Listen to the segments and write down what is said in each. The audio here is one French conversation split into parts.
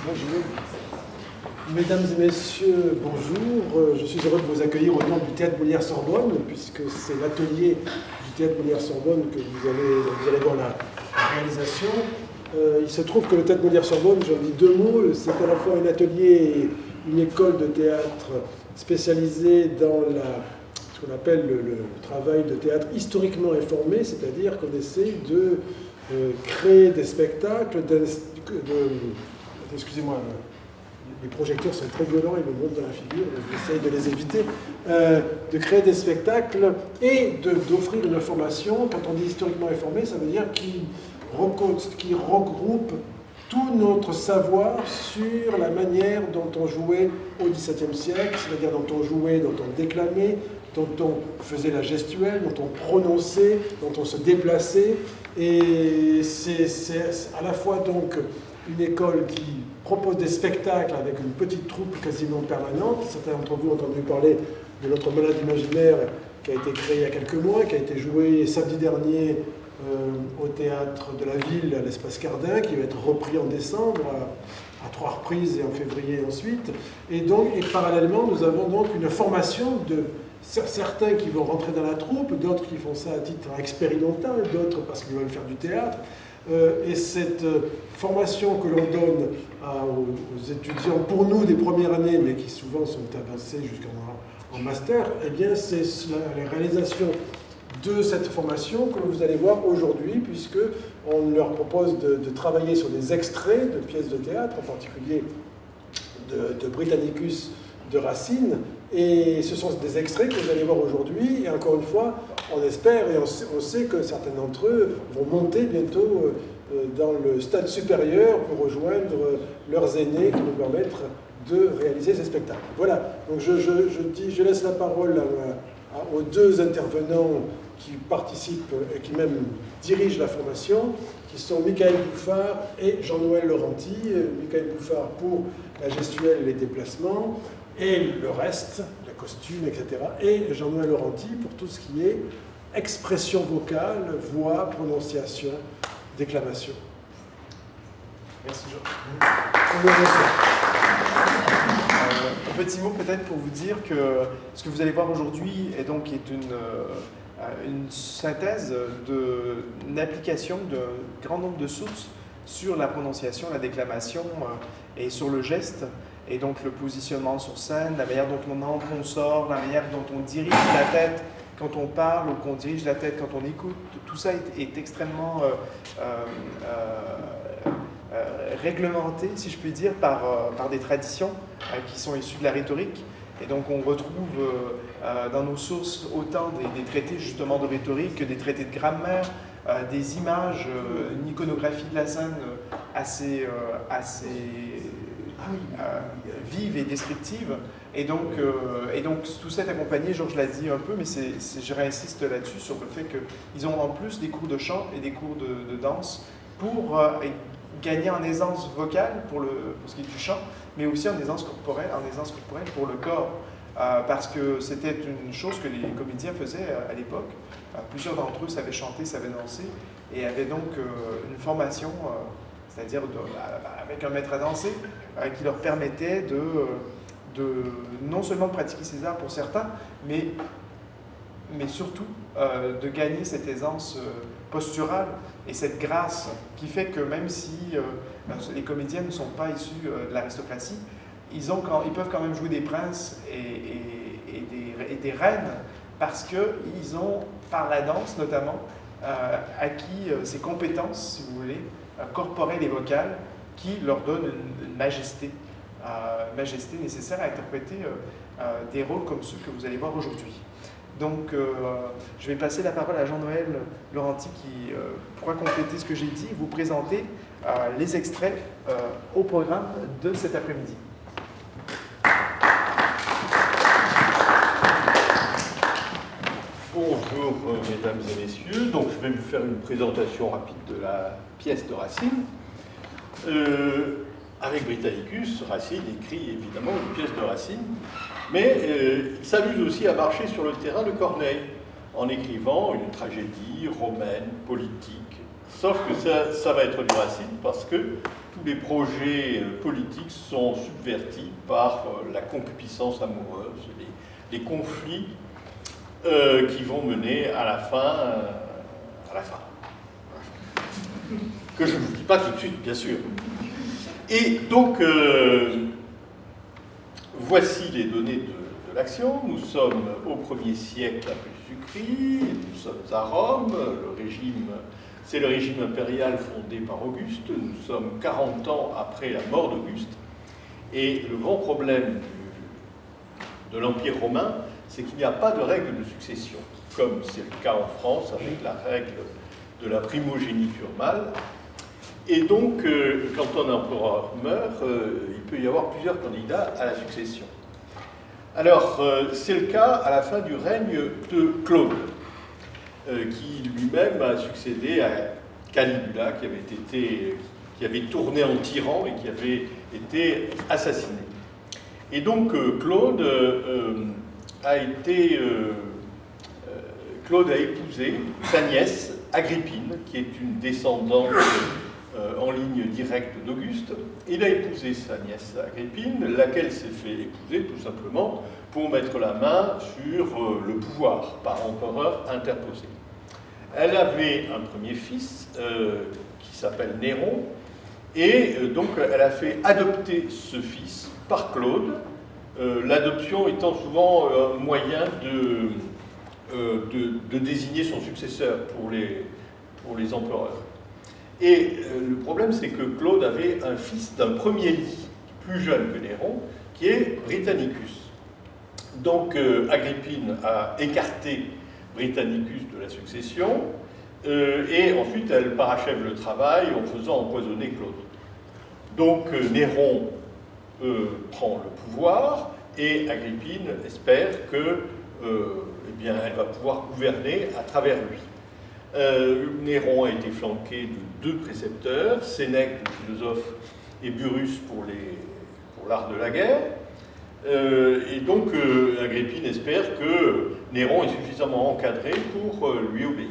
Bonjour. Mesdames et messieurs, bonjour. Je suis heureux de vous accueillir au nom du Théâtre Molière-Sorbonne, puisque c'est l'atelier du Théâtre Molière-Sorbonne que vous allez voir la réalisation. Il se trouve que le Théâtre Molière-Sorbonne, j'en dis deux mots, c'est à la fois un atelier et une école de théâtre spécialisée dans ce qu'on appelle le travail de théâtre historiquement informé, c'est-à-dire qu'on essaie de créer des spectacles, excusez-moi, les projecteurs sont très violents, ils me montent dans la figure, j'essaye de les éviter, de créer des spectacles et d'offrir une formation. Quand on dit historiquement informé, ça veut dire qu'il regroupe tout notre savoir sur la manière dont on jouait au XVIIe siècle, c'est-à-dire dont on jouait, dont on déclamait, dont on faisait la gestuelle, dont on prononçait, dont on se déplaçait. Et c'est à la fois donc une école qui propose des spectacles avec une petite troupe quasiment permanente. Certains d'entre vous ont entendu parler de notre Malade imaginaire qui a été créé il y a quelques mois, qui a été joué samedi dernier au théâtre de la ville, à l'espace Cardin, qui va être repris en décembre à 3 reprises et en février ensuite. Et parallèlement, nous avons donc une formation de certains qui vont rentrer dans la troupe, d'autres qui font ça à titre expérimental, d'autres parce qu'ils veulent faire du théâtre. Et cette formation que l'on donne aux étudiants, pour nous des premières années, mais qui souvent sont avancés jusqu'en master, eh bien c'est la réalisation de cette formation que vous allez voir aujourd'hui, puisqu'on leur propose de travailler sur des extraits de pièces de théâtre, en particulier de Britannicus de Racine. Et ce sont des extraits que vous allez voir aujourd'hui, et encore une fois, on espère et on sait que certains d'entre eux vont monter bientôt dans le stade supérieur pour rejoindre leurs aînés qui nous permettent de réaliser ces spectacles. Voilà, donc je laisse la parole aux deux intervenants qui participent et qui même dirigent la formation, qui sont Michael Bouffard et Jean-Noël Laurenti. Michael Bouffard pour la gestuelle et les déplacements, et le reste, la costume, etc. Et Jean-Noël Laurenti pour tout ce qui est expression vocale, voix, prononciation, déclamation. Merci Jean. Un petit mot peut-être pour vous dire que ce que vous allez voir aujourd'hui est une synthèse d'une application d'un grand nombre de sources sur la prononciation, la déclamation et sur le geste. Et donc le positionnement sur scène, la manière dont on entre, on sort, la manière dont on dirige la tête quand on parle ou qu'on dirige la tête quand on écoute, tout ça est extrêmement réglementé, si je puis dire, par des traditions qui sont issues de la rhétorique. Et donc on retrouve dans nos sources autant des traités justement de rhétorique que des traités de grammaire, des images, une iconographie de la scène assez vive et descriptive. Et donc tout ça est accompagné, Georges l'a dit un peu, mais je réinsiste là-dessus sur le fait qu'ils ont en plus des cours de chant et des cours de danse pour gagner en aisance vocale pour ce qui est du chant, mais aussi en aisance corporelle pour le corps. Parce que c'était une chose que les comédiens faisaient à l'époque. Plusieurs d'entre eux savaient chanter, savaient danser, et avaient donc une formation, c'est-à-dire avec un maître à danser, qui leur permettait de non seulement pratiquer ces arts pour certains, mais surtout de gagner cette aisance posturale et cette grâce qui fait que même si les comédiens ne sont pas issus de l'aristocratie, ils peuvent quand même jouer des princes et des reines parce qu'ils ont, par la danse notamment, acquis ces compétences, si vous voulez, corporelles et vocales qui leur donnent une majesté nécessaire à interpréter des rôles comme ceux que vous allez voir aujourd'hui. Donc, je vais passer la parole à Jean-Noël Laurenti qui pourra compléter ce que j'ai dit et vous présenter les extraits au programme de cet après-midi. Bonjour mesdames et messieurs, donc je vais vous faire une présentation rapide de la pièce de Racine. Avec Britannicus, Racine écrit évidemment une pièce de Racine, mais il s'amuse aussi à marcher sur le terrain de Corneille en écrivant une tragédie romaine, politique. Sauf que ça va être du Racine parce que tous les projets politiques sont subvertis par la concupiscence amoureuse, les conflits qui vont mener à la fin. Que je ne vous dis pas tout de suite, bien sûr. Et donc, voici les données de l'action. Nous sommes au 1er siècle après Jésus-Christ, nous sommes à Rome, c'est le régime impérial fondé par Auguste, nous sommes 40 ans après la mort d'Auguste, et le grand problème de l'Empire romain, c'est qu'il n'y a pas de règle de succession, comme c'est le cas en France avec la règle de la primogéniture mâle. Et donc, quand un empereur meurt, il peut y avoir plusieurs candidats à la succession. Alors, c'est le cas à la fin du règne de Claude, qui lui-même a succédé à Caligula, qui avait tourné en tyran et qui avait été assassiné. Et donc, Claude a épousé sa nièce, Agrippine, qui est une descendante en ligne directe d'Auguste. Il a épousé sa nièce Agrippine, laquelle s'est fait épouser tout simplement pour mettre la main sur le pouvoir par empereur interposé. Elle avait un premier fils qui s'appelle Néron, et donc elle a fait adopter ce fils par Claude, l'adoption étant souvent un moyen de désigner son successeur pour les empereurs. Et le problème, c'est que Claude avait un fils d'un premier lit, plus jeune que Néron, qui est Britannicus. Donc Agrippine a écarté Britannicus de la succession, et ensuite elle parachève le travail en faisant empoisonner Claude. Donc Néron prend le pouvoir, et Agrippine espère que elle va pouvoir gouverner à travers lui. Néron a été flanqué de 2 précepteurs, Sénèque, le philosophe, et Burrus pour l'art de la guerre. Et donc Agrippine espère que Néron est suffisamment encadré pour lui obéir.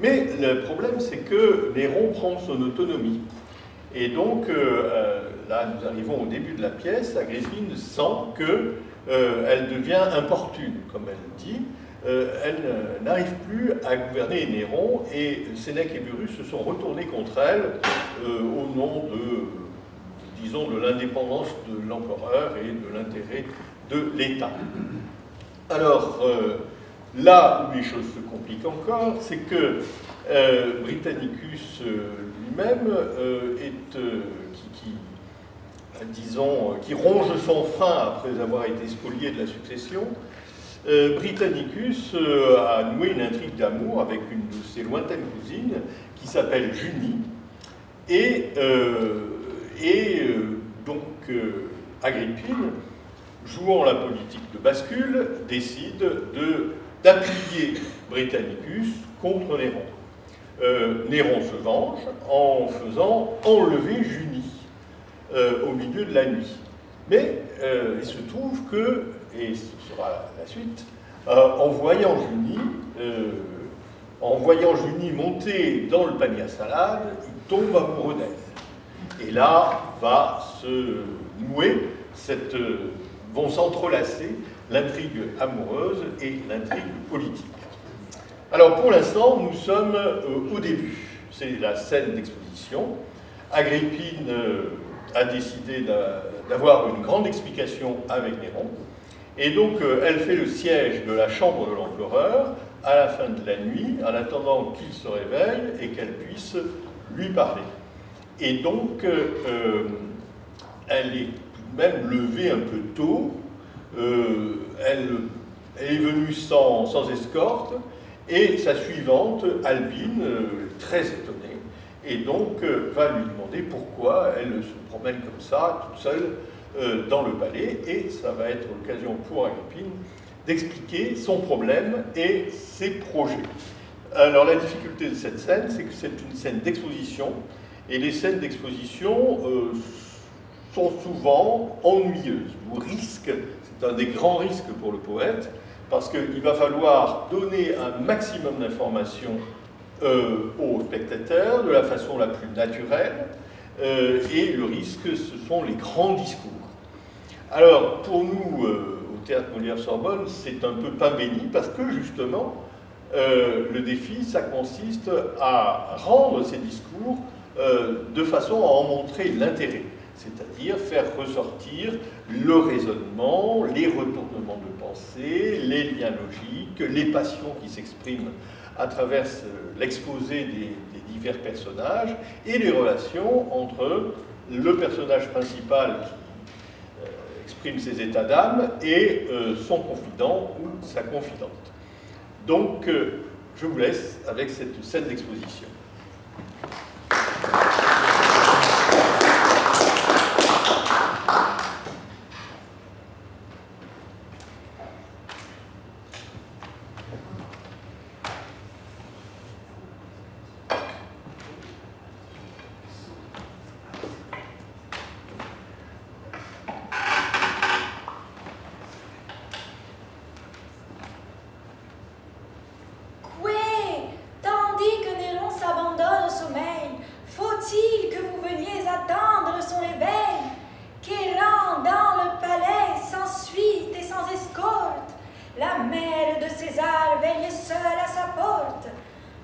Mais le problème, c'est que Néron prend son autonomie. Et donc, là, nous arrivons au début de la pièce, Agrippine sent qu'elle devient importune, comme elle dit. Elle n'arrive plus à gouverner Néron, et Sénèque et Burrus se sont retournés contre elle au nom de l'indépendance de l'empereur et de l'intérêt de l'État. Alors, là où les choses se compliquent encore, c'est que Britannicus lui-même qui ronge son frein après avoir été spolié de la succession. Britannicus a noué une intrigue d'amour avec une de ses lointaines cousines qui s'appelle Junie, et donc Agrippine, jouant la politique de bascule, décide d'appuyer Britannicus contre Néron. Néron se venge en faisant enlever Junie au milieu de la nuit. Mais il se trouve que, et ce sera la suite, en voyant Junie monter dans le panier à salade, il tombe amoureux d'elle. Et là va se nouer, vont s'entrelacer l'intrigue amoureuse et l'intrigue politique. Alors pour l'instant, nous sommes au début. C'est la scène d'exposition. Agrippine a décidé d'avoir une grande explication avec Néron. Et donc, elle fait le siège de la chambre de l'empereur à la fin de la nuit, en attendant qu'il se réveille et qu'elle puisse lui parler. Et donc, elle est tout de même levée un peu tôt. Elle est venue sans escorte, et sa suivante, Albine, très étonnée, et donc va lui demander pourquoi elle se promène comme ça, toute seule, dans le palais, et ça va être l'occasion pour Agrippine d'expliquer son problème et ses projets. Alors la difficulté de cette scène, c'est que c'est une scène d'exposition, et les scènes d'exposition sont souvent ennuyeuses, ou risquent, c'est un des grands risques pour le poète, parce qu'il va falloir donner un maximum d'informations aux spectateurs de la façon la plus naturelle, et le risque, ce sont les grands discours. Alors, pour nous, au Théâtre Molière-Sorbonne, c'est un peu pain béni, parce que justement, le défi, ça consiste à rendre ces discours de façon à en montrer l'intérêt, c'est-à-dire faire ressortir le raisonnement, les retournements de pensée, les liens logiques, les passions qui s'expriment à travers l'exposé des divers personnages et les relations entre le personnage principal qui exprime ses états d'âme et son confident ou sa confidente. Donc, je vous laisse avec cette scène d'exposition.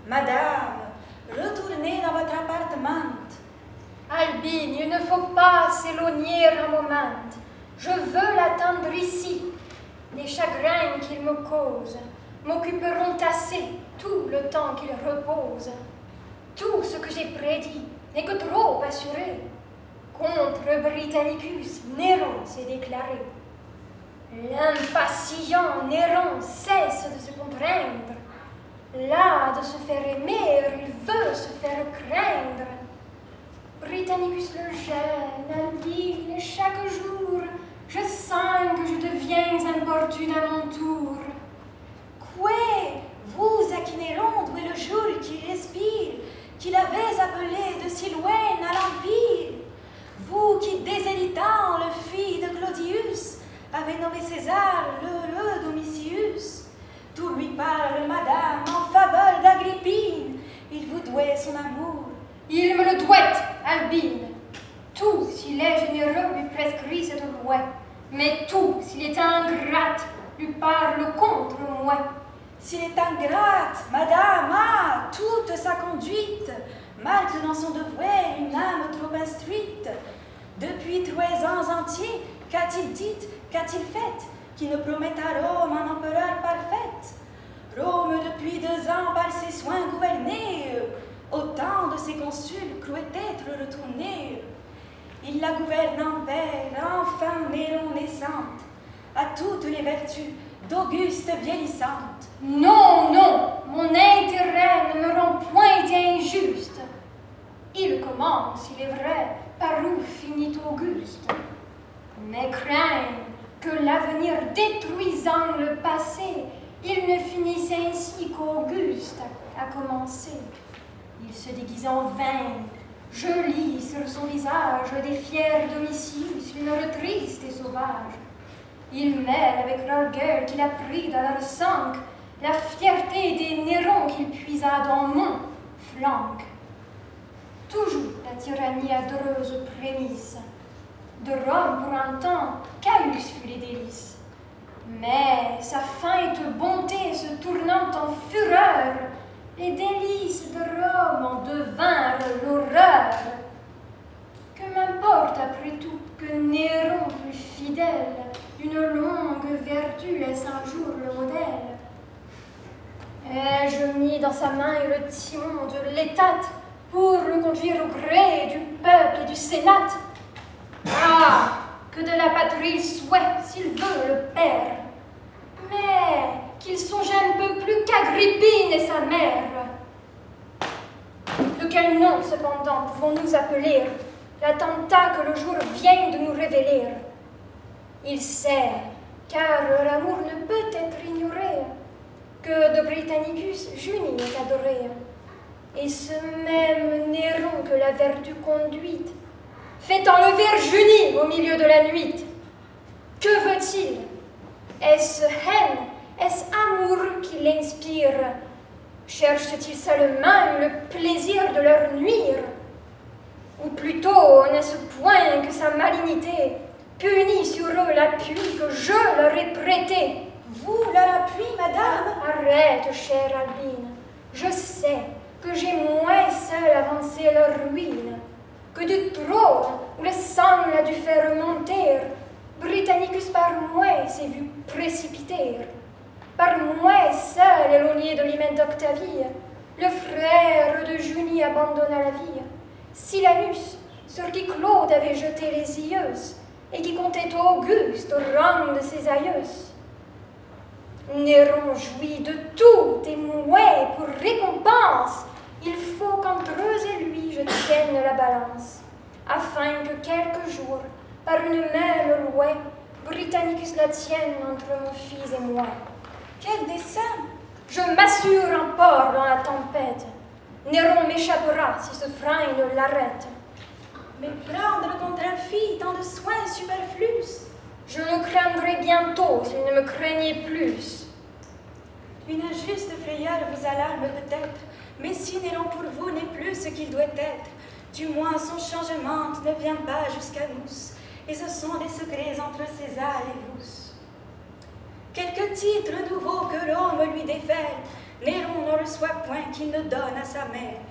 Madame, retournez dans votre appartement. Albine, il ne faut pas s'éloigner un moment. Je veux l'attendre ici. Les chagrins qu'il me cause m'occuperont assez tout le temps qu'il repose. Tout ce que j'ai prédit n'est que trop assuré. Contre Britannicus, Néron s'est déclaré. L'impatient Néron cesse de se contraindre. Là, de se faire aimer, il veut se faire craindre. Britannicus le gêne, Albine, et chaque jour, je sens que je deviens importune à mon tour. Quoi, vous à qui Néron douez le jour qui respire, qui l'avez appelé de si loin à l'Empire, vous qui, déshéritant le fils de Claudius, avez nommé César l'heureux Domitius, tout lui parle, madame, en faveur d'Agrippine, il vous doit son amour. Il me le doit, Albine. Tout, s'il est généreux, lui prescrit cette loi, mais tout, s'il est ingrate, lui parle contre moi. S'il est ingrate, madame, ah, toute sa conduite marque dans son devoir une âme trop instruite. Depuis 3 ans entiers, qu'a-t-il dit, qu'a-t-il fait, qui ne promette à Rome un empereur parfait? Rome, depuis 2 ans, par ses soins gouvernée, autant de ses consuls croient être retournés. Il la gouverne en paix, enfin Néron naissante, à toutes les vertus d'Auguste vieillissante. Non, non, mon intérêt ne me rend point injuste. Il commence, il est vrai, par où finit Auguste. Mais crains que l'avenir détruisant le passé, il ne finisse ainsi qu'Auguste a commencé. Il se déguise en vain. Je lis sur son visage des fiers Domitius, une heure triste et sauvage. Il mêle avec l'orgueil qu'il a pris dans leur sang la fierté des Nérons qu'il puisa dans mon flanc. Toujours la tyrannie adoreuse prémisse. De Rome pour un temps, Caius fut les délices. Mais sa feinte bonté se tournant en fureur, les délices de Rome en devinrent l'horreur. Que m'importe après tout que Néron plus fidèle d'une longue vertu laisse un jour le modèle? Ai-je mis dans sa main le timon de l'État pour le conduire au gré du peuple et du sénat? Ah, que de la patrie il souhaite, s'il veut, le père, mais qu'il songe un peu plus qu'Agrippine et sa mère. De quel nom, cependant, pouvons-nous appeler l'attentat que le jour vient de nous révéler? Il sait, car l'amour ne peut être ignoré, que de Britannicus Junie est adoré, et ce même Néron que la vertu conduite fait enlever Junie au milieu de la nuit. Que veut-il? Est-ce haine? Est-ce amour qui l'inspire? Cherche-t-il seulement le plaisir de leur nuire? Ou plutôt, n'est-ce point que sa malignité punit sur eux l'appui que je leur ai prêté? Vous leur appui, madame? Arrête, chère Albine. Je sais que j'ai moins seul avancé leur ruine, que du trône où le sang l'a dû faire remonter, Britannicus par moi s'est vu précipiter. Par moi seul éloigné de l'hymen d'Octavie, le frère de Junie abandonna la vie. Silanus, sur qui Claude avait jeté les yeux, et qui comptait Auguste au rang de ses aïeux. Néron jouit de tout, et moi, pour récompense, il faut qu'entre eux et lui je tienne la balance, afin que quelques jours, par une même loi, Britannicus la tienne entre mon fils et moi. Quel dessein! Je m'assure un port dans la tempête. Néron m'échappera si ce frein ne l'arrête. Mais prendre contre un fille tant de soins superflus? Je le craindrai bientôt s'il ne me craignait plus. Une injuste frayeur vous alarme peut-être, mais si Néron pour vous n'est plus ce qu'il doit être, du moins son changement ne vient pas jusqu'à nous, et ce sont des secrets entre César et vous. Quelques titres nouveaux que Rome lui défère, Néron ne reçoit point qu'il ne donne à sa mère.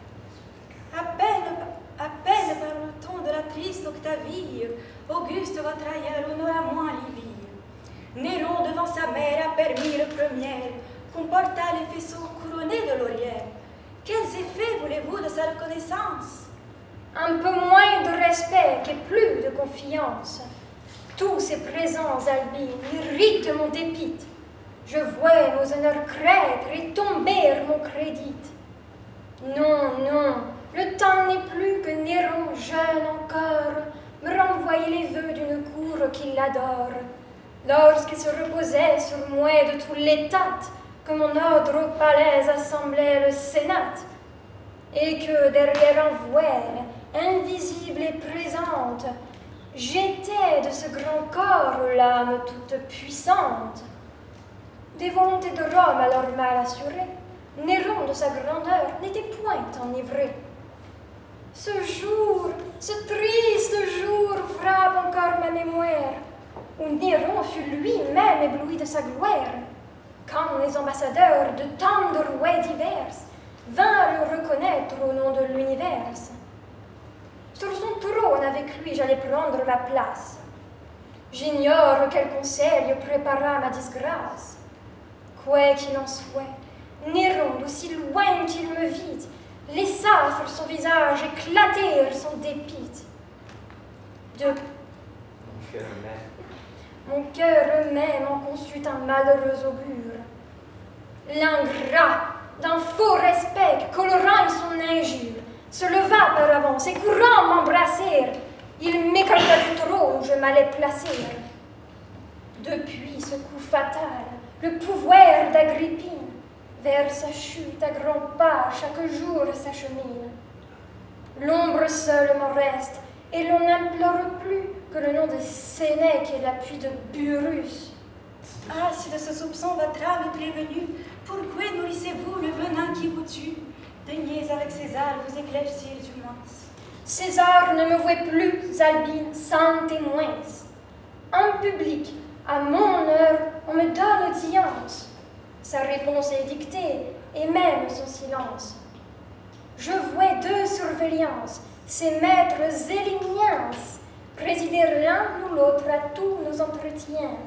À peine par le ton de la triste Octavie, Auguste votre aïeul honora moins Livie. Néron devant sa mère a permis le premier qu'on portât les faisceaux couronnés de laurier. Quels effets voulez-vous de sa reconnaissance? Un peu moins de respect et plus de confiance. Tous ces présents, Albine, irritent mon dépit. Je vois nos honneurs crêtre et tomber mon crédit. Non, non, le temps n'est plus que Néron, jeune encore, me renvoyait les vœux d'une cour qu'il adore. Lorsqu'il se reposait sur moi de tout l'état, que mon ordre au palais assemblait le sénat, et que derrière un voile, invisible et présente, j'étais de ce grand corps l'âme toute puissante. Des volontés de Rome alors mal assurées, Néron de sa grandeur n'était point enivré. Ce jour, ce triste jour frappe encore ma mémoire, où Néron fut lui-même ébloui de sa gloire, quand les ambassadeurs de tant de rois divers vinrent le reconnaître au nom de l'univers. Sur son trône avec lui j'allais prendre ma place. J'ignore quel conseil prépara ma disgrâce. Quoi qu'il en soit, Néron, d'aussi loin qu'il me vit, laissa sur son visage éclater son dépit. Mon cœur même en conçut un malheureux augure. L'ingrat, d'un faux respect colorant son injure, se leva par avance et courant m'embrasser, il m'écarta du trône où je m'allais placer. Depuis ce coup fatal, le pouvoir d'Agrippine, vers sa chute à grands pas chaque jour s'achemine. L'ombre seule m'en reste, et l'on n'implore plus que le nom de Sénèque et l'appui de Burrus. Ah, si de ce soupçon votre âme est prévenue, pourquoi nourrissez-vous le venin qui vous tue? Daignez avec César vous éclaircir du moins. César ne me voit plus, Albine, sans témoins. En public, à mon heure, on me donne audience. Sa réponse est dictée, et même son silence. Je vois deux surveillances, ses maîtres et les miens, présider l'un ou l'autre à tous nos entretiens.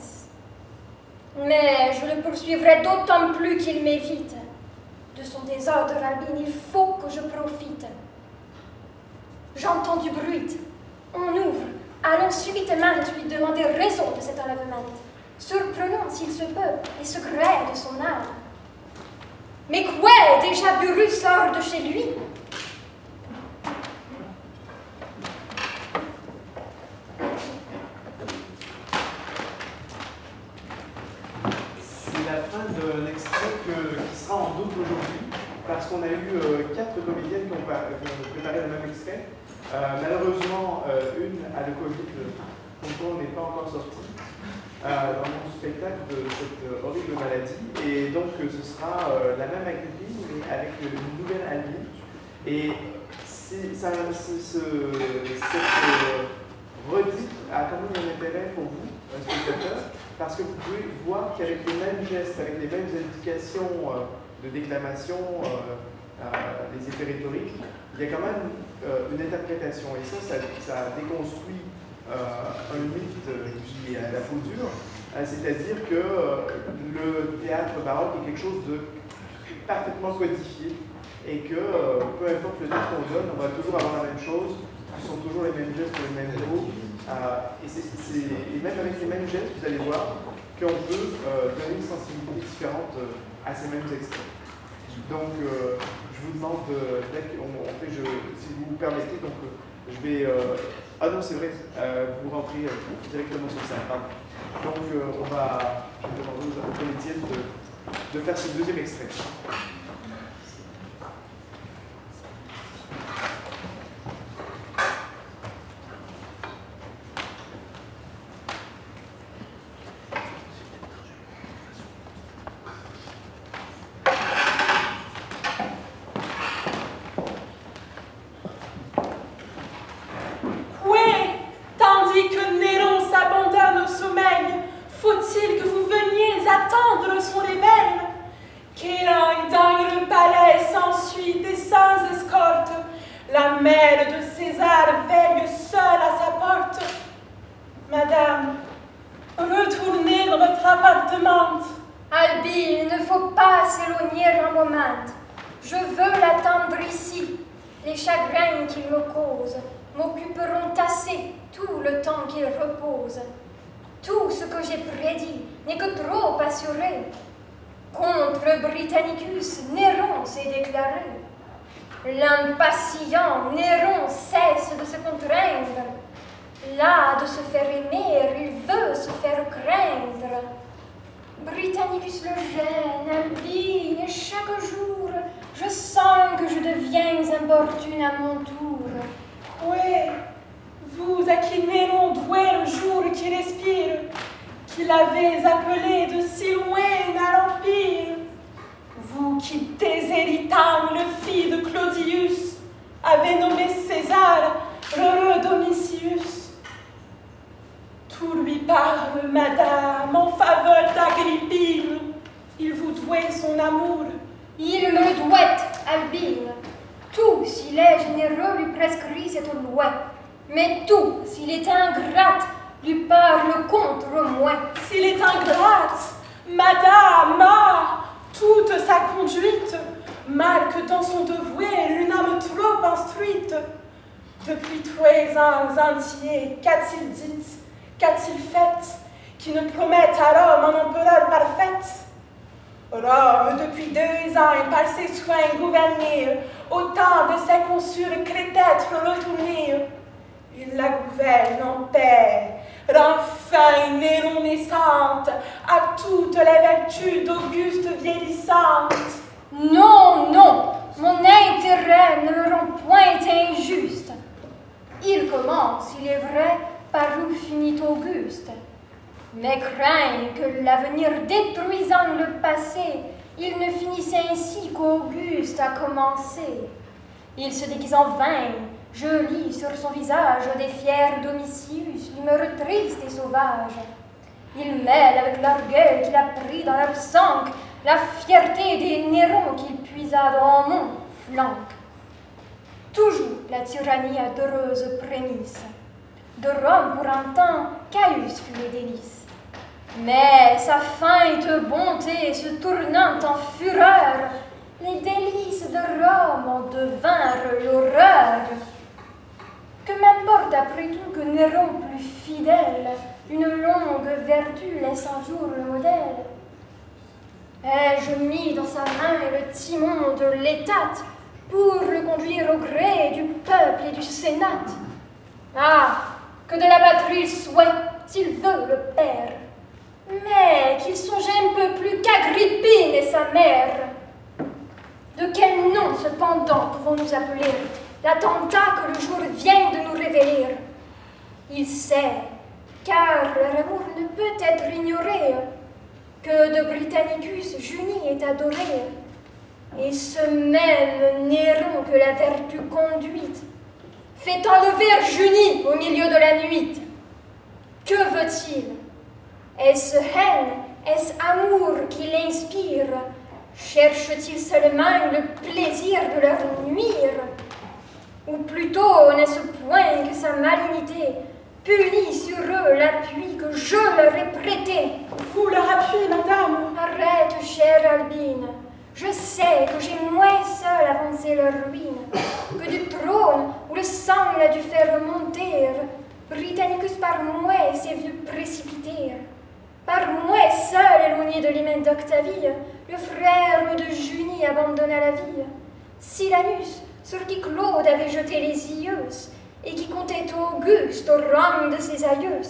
Mais je le poursuivrai d'autant plus qu'il m'évite. De son désordre, Albine, il faut que je profite. J'entends du bruit. On ouvre. Allons subitement lui demander raison de cet enlèvement. Surprenant, s'il se peut, les secrets de son âme. Mais quoi? Déjà Burrus sort de chez lui? C'est la fin d'un extrait qui sera en double aujourd'hui, parce qu'on a eu 4 comédiennes qui ont préparé le même extrait. Malheureusement, une a le Covid, dont on n'est pas encore sorti dans le monde du spectacle de cette horrible maladie. Et donc, ce sera la même Agrippine, mais avec une nouvelle Albine. Et cette redite a quand même un intérêt pour vous, spectateurs, parce que vous pouvez voir qu'avec les mêmes gestes, avec les mêmes indications de déclamation, les effets rhétoriques, il y a quand même une interprétation. Et ça déconstruit un mythe qui est à la peau dure, c'est-à-dire que le théâtre baroque est quelque chose de parfaitement codifié et que peu importe le nom qu'on donne, on va toujours avoir la même chose, ce sont toujours les mêmes gestes, les mêmes mots, et même avec les mêmes gestes, vous allez voir qu'on peut donner une sensibilité différente à ces mêmes extraits. Donc, je vous demande, si vous me permettez, donc, je vais... ah non, c'est vrai, vous rentrez directement sur ça. Donc, je vais demander aux comédiennes de faire ce deuxième extrait. m'occuperont assez tout le temps qu'il repose. Tout ce que j'ai prédit n'est que trop assuré. Contre Britannicus, Néron s'est déclaré. L'impatient Néron cesse de se contraindre. Là, de se faire aimer, il veut se faire craindre. Britannicus le gêne, Albine, et chaque jour, je sens que je deviens importune à mon tour. Oui, vous à qui Néron douait le jour qui respire, qui l'avez appelé de si loin à l'Empire, vous qui déshéritant le fils de Claudius, avez nommé César l'heureux Domitius. Tout lui parle, madame, en faveur d'Agrippine. Il vous doit son amour. Il me doit, Albine. Tout, s'il est généreux, lui prescrit cette loi. Mais tout, s'il est ingrate, lui parle contre moi. S'il est ingrate, madame, toute sa conduite marque dans son devoir une âme trop instruite. Depuis 3 ans entiers, qu'a-t-il dit, qu'a-t-il fait, qui ne promette à Rome un empereur parfait? Rome, depuis 2 ans, et par ses soins gouvernée, autant de ses consuls crétêtres retournés. Il la gouverne en paix, rend fin Néron naissante à toutes les vertus d'Auguste vieillissantes. Non, non, mon intérêt ne me rend point injuste. Il commence, il est vrai, par où finit Auguste. Mais crains que l'avenir détruisant le passé, il ne finisse ainsi qu'Auguste a commencé. Il se déguise en vain, je lis sur son visage des fiers Domitius, l'humeur triste et sauvage. Il mêle avec l'orgueil qu'il a pris dans leur sang la fierté des Nérons qu'il puisa dans mon flanc. Toujours la tyrannie a d'heureuses prémices. De Rome pour un temps, Caius fut les délices. Mais sa feinte bonté se tournant en fureur, les délices de Rome en devinrent l'horreur. Que m'importe après tout que Néron plus fidèle, une longue vertu laisse un jour le modèle. Ai-je mis dans sa main le timon de l'État pour le conduire au gré du peuple et du Sénat? Ah, que de la patrie il soit, s'il veut le père, mais qu'il songe un peu plus qu'Agrippine et sa mère. De quel nom, cependant, pouvons-nous appeler l'attentat que le jour vient de nous révéler? Il sait, car leur amour ne peut être ignoré, que de Britannicus Junie est adoré. Et ce même Néron que la vertu conduite fait enlever Junie au milieu de la nuit. Que veut-il? Est-ce haine? Est-ce amour qui l'inspire? Cherche-t-il seulement le plaisir de leur nuire? Ou plutôt n'est-ce point que sa malignité punit sur eux l'appui que je leur ai prêté? Vous leur appuyez, madame. Arrête, chère Albine. Je sais que j'ai moins seul avancé leur ruine, que du trône où le sang l'a dû faire remonter, Britannicus par moi s'est vu précipiter. Par moi seul éloigné de l'hymen d'Octavie, le frère de Junie abandonna la vie. Silanus, sur qui Claude avait jeté les yeux, et qui comptait Auguste au rang de ses aïeux.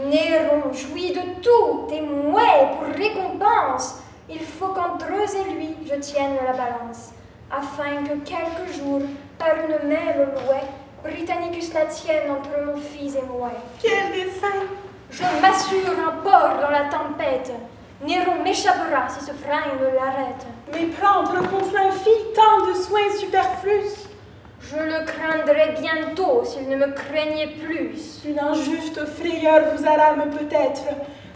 Néron jouit de tout, et moi, pour récompense, il faut qu'entre eux et lui je tienne la balance, afin que quelques jours, par une même loi, Britannicus la tienne entre mon fils et moi. Quel dessein! Je m'assure un port dans la tempête. Néron m'échappera si ce frein ne l'arrête. Mais prendre contre un fille tant de soins superflus. Je le craindrais bientôt s'il ne me craignait plus. Une injuste frayeur vous alarme peut-être,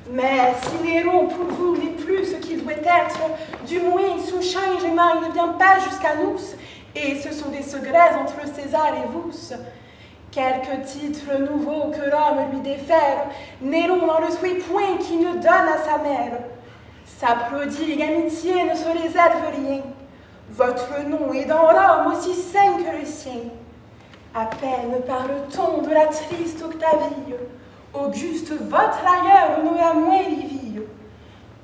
mais si Néron pour vous n'est plus ce qu'il doit être, du moins son changement il ne vient pas jusqu'à nous, et ce sont des secrets entre César et vous. Quelques titres nouveaux que Rome lui défère, Néron n'en reçoit point qui ne donne à sa mère. Sa prodigue amitié ne se réserve rien. Votre nom est dans Rome aussi saint que le sien. À peine parle-t-on de la triste Octavie, Auguste, votre aïeur, n'aura moins les vies.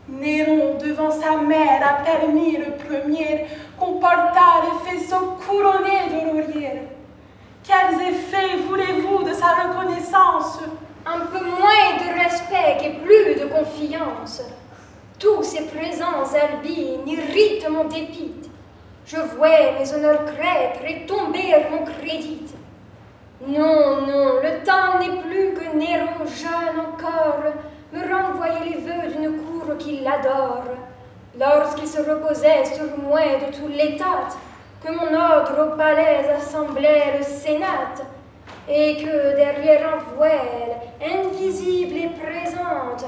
Néron, devant sa mère, a permis le premier qu'on portât les faisceaux couronnés de lauriers. Quels effets voulez-vous de sa reconnaissance? Un peu moins de respect et plus de confiance. Tous ces présents albines irritent mon dépit. Je vois mes honneurs crêtre et tomber mon crédit. Non, non, le temps n'est plus que Néron, jeune encore, me renvoyait les vœux d'une cour qui l'adore. Lorsqu'il se reposait sur moi de tout l'état, que mon ordre au palais assemblait le sénat, et que derrière un voile, invisible et présente,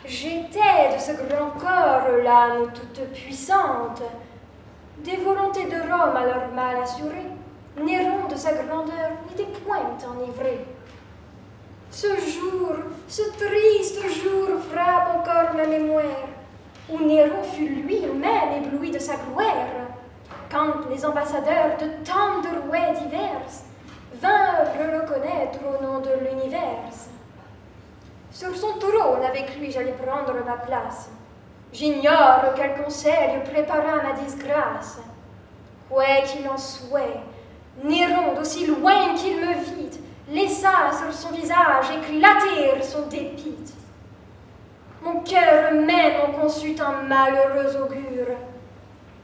j'étais de ce grand corps l'âme toute puissante. Des volontés de Rome alors mal assurées, Néron de sa grandeur n'était point enivré. Ce jour, ce triste jour frappe encore ma mémoire, où Néron fut lui-même ébloui de sa gloire, quand les ambassadeurs de tant de rois divers vinrent le reconnaître au nom de l'univers. Sur son trône avec lui j'allais prendre ma place. J'ignore quel conseil prépara ma disgrâce. Quoi qu'il en soit, Néron, d'aussi loin qu'il me vit, laissa sur son visage éclater son dépit. Mon cœur même en conçut un malheureux augure.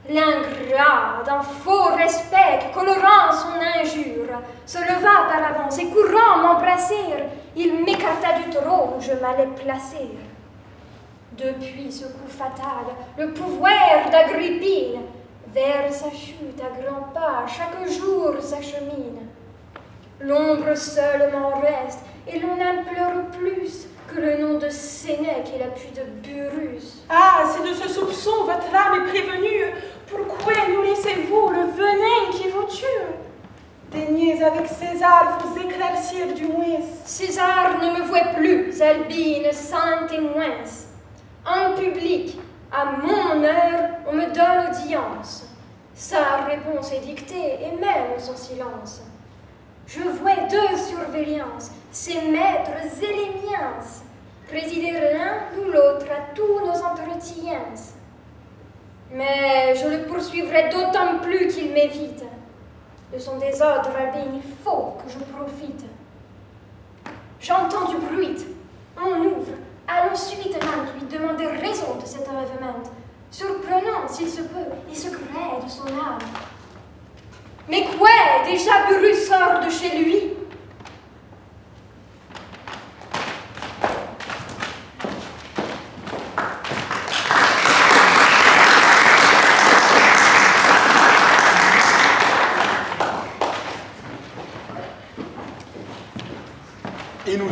L'ingrat, d'un faux respect colorant son injure, se leva par avance et courant m'embrasser, il m'écarta du trône où je m'allais placer. Depuis ce coup fatal, le pouvoir d'Agrippine, vers sa chute à grands pas, chaque jour s'achemine. L'ombre seule m'en reste, et l'on n'implore plus que le nom de Sénèque et l'appui de Burrus. Ah, si de ce soupçon votre âme est prévenue, pourquoi nous laissez-vous le venin qui vous tue? Daignez avec César vous éclaircir du moins. César ne me voit plus, Albine, sans témoins. En public, à mon heure, on me donne audience. Sa réponse est dictée, et même son silence. Je vois deux surveillances, ses maîtres et les miens, présider l'un ou l'autre à tous nos entretiens. Mais je le poursuivrai d'autant plus qu'il m'évite. De son désordre, Albine, il faut que je profite. J'entends du bruit. On ouvre. Allons subitement lui demander raison de cet enlèvement, surprenant s'il se peut et secret de son âme. Mais quoi? Déjà Burrus sort de chez lui.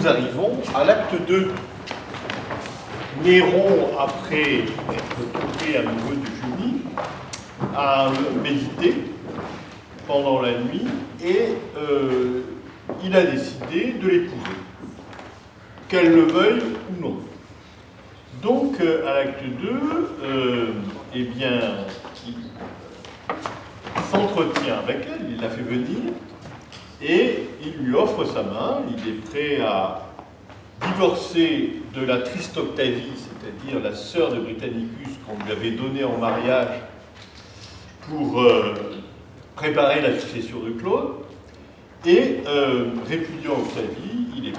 nous arrivons à l'acte 2. Néron, après être tombé amoureux de Junie, a médité pendant la nuit et il a décidé de l'épouser, qu'elle le veuille ou non. Donc, à l'acte 2, eh bien, il s'entretient avec elle, il la fait venir, et il lui offre sa main, il est prêt à divorcer de la triste Octavie, c'est-à-dire la sœur de Britannicus qu'on lui avait donnée en mariage pour préparer la succession de Claude, et répudiant Octavie, il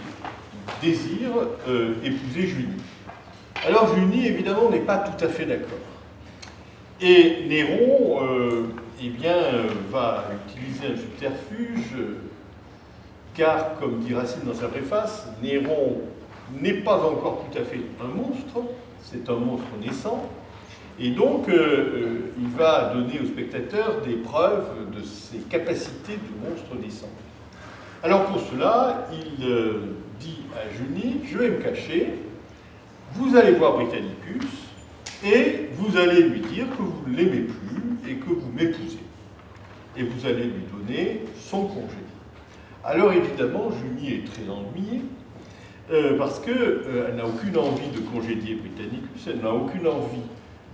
désire épouser Junie. Alors Junie, évidemment, n'est pas tout à fait d'accord. Et Néron, eh bien, va utiliser un subterfuge, car, comme dit Racine dans sa préface, Néron n'est pas encore tout à fait un monstre, c'est un monstre naissant, et donc il va donner au spectateur des preuves de ses capacités de monstre naissant. Alors pour cela, il dit à Junie, je vais me cacher, vous allez voir Britannicus, et vous allez lui dire que vous ne l'aimez plus et que vous m'épousez. Et vous allez lui donner son congé. Alors évidemment, Junie est très ennuyée, parce qu'elle n'a aucune envie de congédier Britannicus, elle n'a aucune envie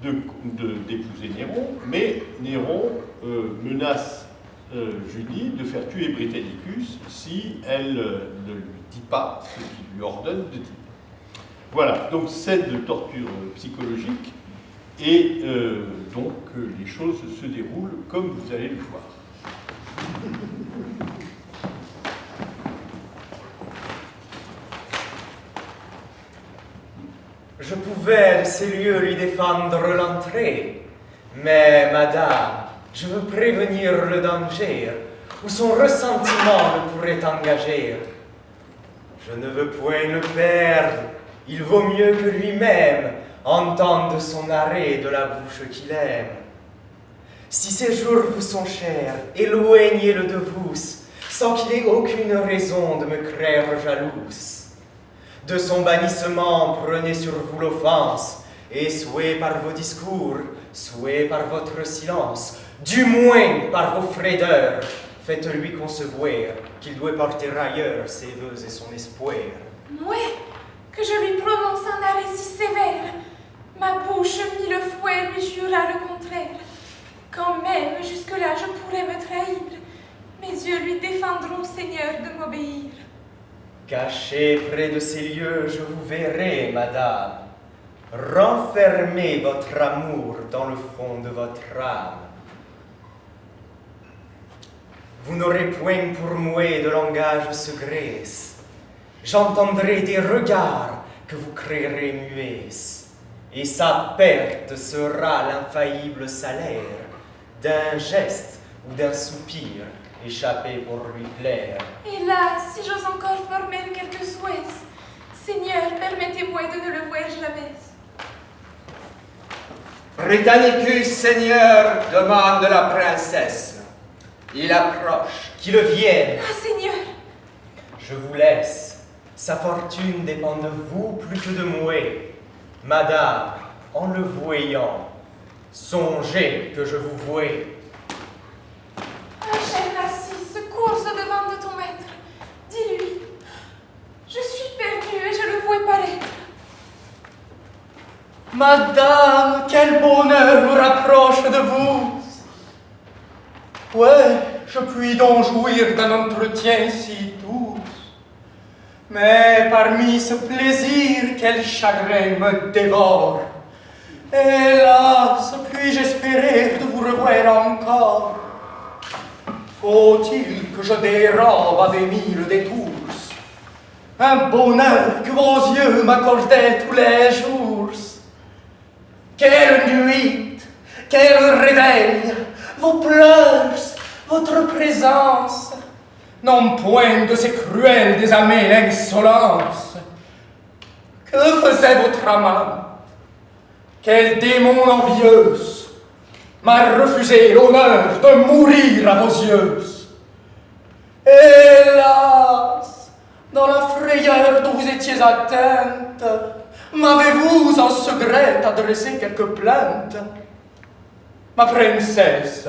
d'épouser Néron, mais Néron menace Junie de faire tuer Britannicus si elle ne lui dit pas ce qu'il lui ordonne de dire. Voilà, donc scène de torture psychologique, et donc les choses se déroulent comme vous allez le voir. Je pouvais de ces lieux lui défendre l'entrée, mais madame, je veux prévenir le danger où son ressentiment le pourrait engager. Je ne veux point le perdre, il vaut mieux que lui-même entende son arrêt de la bouche qu'il aime. Si ces jours vous sont chers, éloignez-le de vous, sans qu'il ait aucune raison de me craindre jalouse. De son bannissement, prenez sur vous l'offense, et soit par vos discours, soit par votre silence, du moins par vos fraideurs, faites-lui concevoir qu'il doit porter ailleurs ses vœux et son espoir. Moi, que je lui prononce un arrêt si sévère, ma bouche mille fois lui jura le contraire. Quand même, jusque-là, je pourrais me trahir, mes yeux lui défendront, Seigneur, de m'obéir. Caché près de ces lieux, je vous verrai, madame. Renfermez votre amour dans le fond de votre âme. Vous n'aurez point pour moi de langage secret. J'entendrai des regards que vous créerez muets, et sa perte sera l'infaillible salaire d'un geste ou d'un soupir échappé pour lui plaire. Hélas, si j'ose encore former quelques souhaits, Seigneur, permettez-moi de ne le voir jamais. Britannicus, Seigneur, demande la princesse. Il approche. Qu'il vienne. Ah, Seigneur! Je vous laisse. Sa fortune dépend de vous plus que de moi. Madame, en le voyant, songez que je vous vois. Ah, cher Narcisse, course devant de ton maître. Dis-lui, je suis perdue et je le vois paraître. Madame, quel bonheur me rapproche de vous. Ouais, je puis donc jouir d'un entretien si doux. Mais parmi ce plaisir, quel chagrin me dévore. Hélas, puis-je espérer de vous revoir encore? Faut-il que je dérobe avec mille détours un bonheur que vos yeux m'accordaient tous les jours? Quelle nuit, quel réveil, vos pleurs, votre présence, non point de ces cruelles désamées insolences. Que faisait votre amant? Quel démon envieuse m'a refusé l'honneur de mourir à vos yeux? Hélas, dans la frayeur dont vous étiez atteinte, m'avez-vous en secret adressé quelques plaintes? Ma princesse,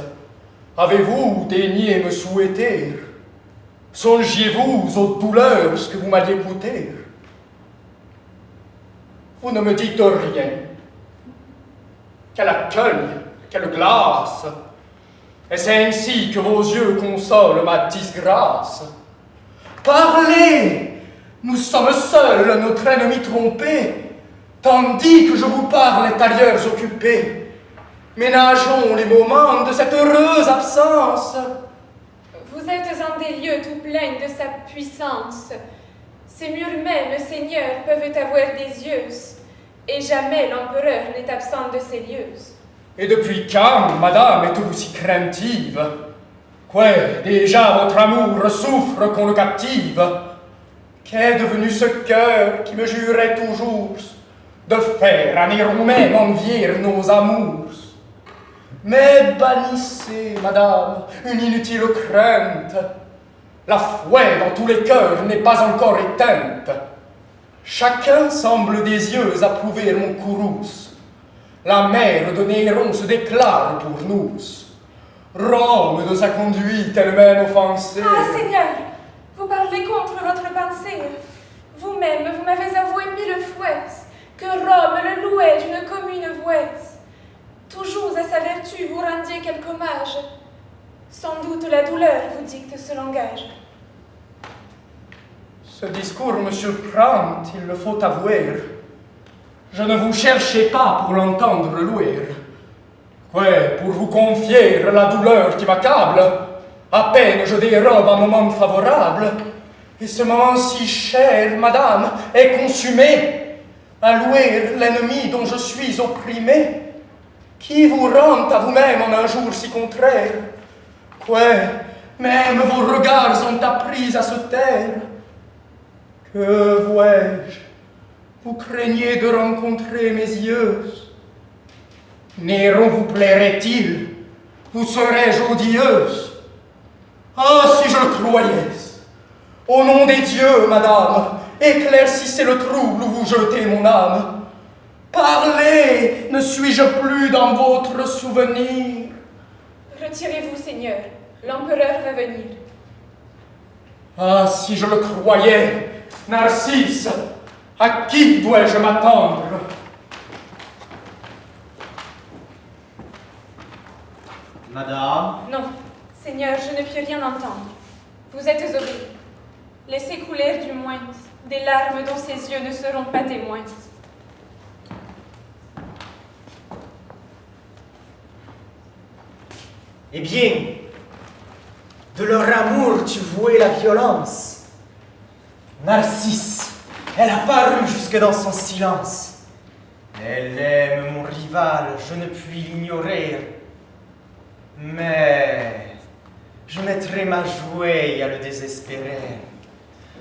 avez-vous daigné me souhaiter? Songiez-vous aux douleurs que vous m'alliez coûter? Vous ne me dites rien. Quel accueil, quelle glace! Est-ce ainsi que vos yeux consolent ma disgrâce? Parlez! Nous sommes seuls, notre ennemi trompé, tandis que je vous parle intérieurs occupés. Ménageons les moments de cette heureuse absence. Vous êtes en des lieux tout pleins de sa puissance. Ces murs même, Seigneur, peuvent avoir des yeux, et jamais l'empereur n'est absent de ces lieux. Et depuis quand, madame, êtes-vous si craintive? Ouais, déjà votre amour souffre qu'on le captive. Qu'est devenu ce cœur qui me jurait toujours de faire à nous-mêmes envier nos amours? Mais bannissez, madame, une inutile crainte. La foi dans tous les cœurs n'est pas encore éteinte. Chacun semble des yeux approuver mon courrouce. La mère de Néron se déclare pour nous. Rome de sa conduite elle-même offensée. Ah, Seigneur, vous parlez contre votre pensée. Vous-même, vous m'avez avoué 1000 fois que Rome le louait d'une commune voix. Toujours à sa vertu vous rendiez quelque hommage. Sans doute la douleur vous dicte ce langage. Ce discours me surprend, il le faut avouer. Je ne vous cherchais pas pour l'entendre louer. Ouais, pour vous confier la douleur qui m'accable. À peine je dérobe un moment favorable. Et ce moment si cher, madame, est consumé. À louer l'ennemi dont je suis opprimé. Qui vous rend à vous-même en un jour si contraire? Ouais, même vos regards ont appris à se taire. Que vois-je? Vous craignez de rencontrer mes yeux. Néron vous plairait-il? Vous serais-je odieuse? Ah, si je le croyais! Au nom des dieux, madame, éclaircissez le trouble où vous jetez mon âme. Parlez! Ne suis-je plus dans votre souvenir? Retirez-vous, Seigneur. L'empereur va venir. Ah, si je le croyais! Narcisse, à qui dois-je m'attendre? Madame? Non, Seigneur, je ne puis rien entendre. Vous êtes obéi. Laissez couler du moins des larmes dont ses yeux ne seront pas témoins. Eh bien, de leur amour tu vouais la violence. Narcisse, elle a paru jusque dans son silence. Elle aime mon rival, je ne puis l'ignorer. Mais je mettrai ma jouée à le désespérer.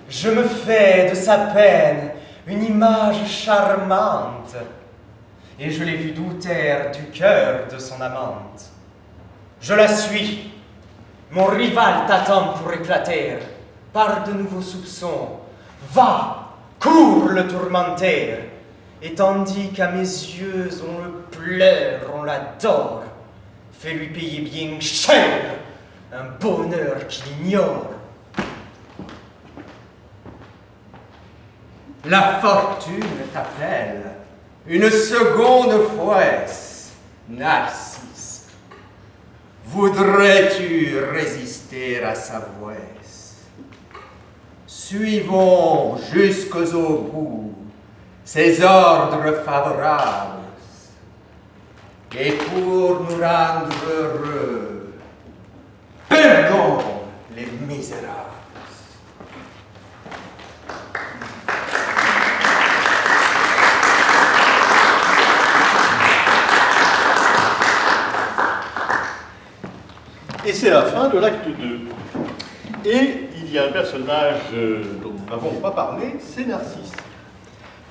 Je me fais de sa peine une image charmante. Et je l'ai vu douter du cœur de son amante. Je la suis. Mon rival t'attend pour éclater par de nouveaux soupçons. Va, cours le tourmenter. Et tandis qu'à mes yeux on le pleure, on l'adore, fais-lui payer bien cher un bonheur qu'il ignore. La fortune t'appelle une seconde fois, Narcisse. Voudrais-tu résister à sa voix? Suivons jusqu'au bout ses ordres favorables. Et pour nous rendre heureux, perdons les misérables. Et c'est la fin de l'acte 2. Et il y a un personnage dont nous n'avons pas parlé, c'est Narcisse.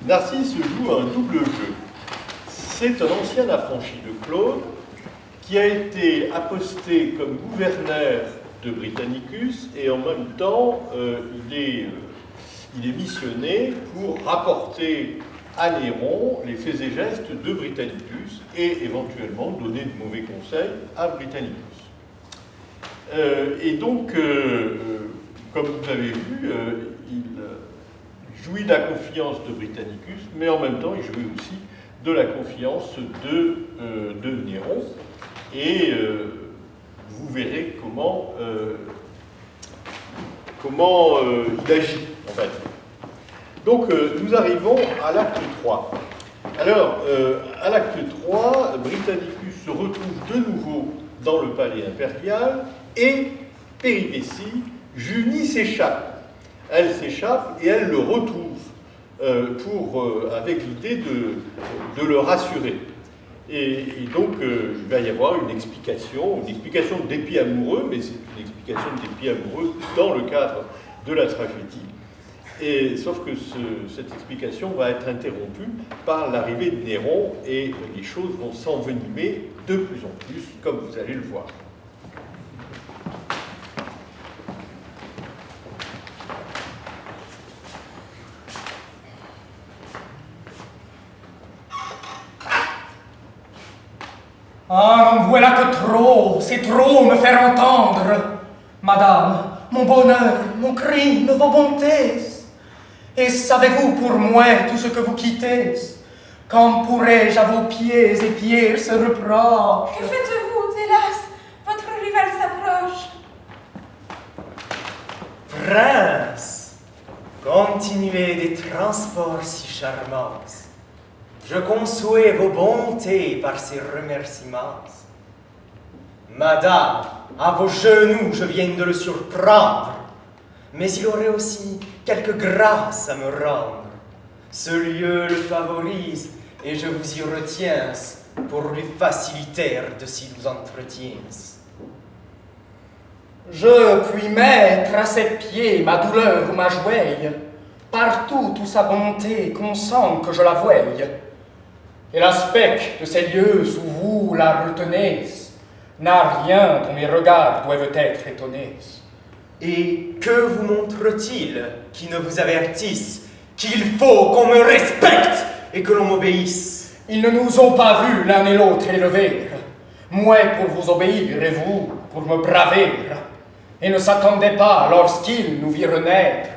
Narcisse joue un double jeu. C'est un ancien affranchi de Claude qui a été aposté comme gouverneur de Britannicus et en même temps il est missionné pour rapporter à Néron les faits et gestes de Britannicus et éventuellement donner de mauvais conseils à Britannicus. Et donc, comme vous avez vu, il jouit de la confiance de Britannicus, mais en même temps, il jouit aussi de la confiance de Néron. Et vous verrez comment il agit, en fait. Donc, nous arrivons à l'acte 3. Alors, à l'acte 3, Britannicus se retrouve de nouveau dans le palais impérial et, péripétie, Junie s'échappe. Elle s'échappe et elle le retrouve avec l'idée de le rassurer. Et donc, il va y avoir une explication de dépit amoureux, mais c'est une explication de dépit amoureux dans le cadre de la tragédie. Et, sauf que cette explication va être interrompue par l'arrivée de Néron et les choses vont s'envenimer de plus en plus, comme vous allez le voir. Ah, n'en voilà que trop, c'est trop me faire entendre. Madame, mon bonheur, mon crime, vos bontés. Et savez-vous pour moi tout ce que vous quittez? Quand pourrais-je à vos pieds épier ce reproche? Que faites-vous, hélas? Votre rival s'approche. Prince, continuez des transports si charmants. Je conçois vos bontés par ces remerciements. Madame, à vos genoux, je viens de le surprendre. Mais il aurait aussi quelque grâce à me rendre. Ce lieu le favorise et je vous y retiens pour lui faciliter de si doux entretiens. Je puis mettre à ses pieds ma douleur ou ma jouelle, partout où sa bonté consent que je la voie. Et l'aspect de ces lieux où vous la retenez n'a rien dont mes regards doivent être étonnés. Et que vous montre-t-il qui ne vous avertisse qu'il faut qu'on me respecte et que l'on m'obéisse? Ils ne nous ont pas vus l'un et l'autre élever, moi pour vous obéir et vous pour me braver, et ne s'attendaient pas lorsqu'ils nous virent naître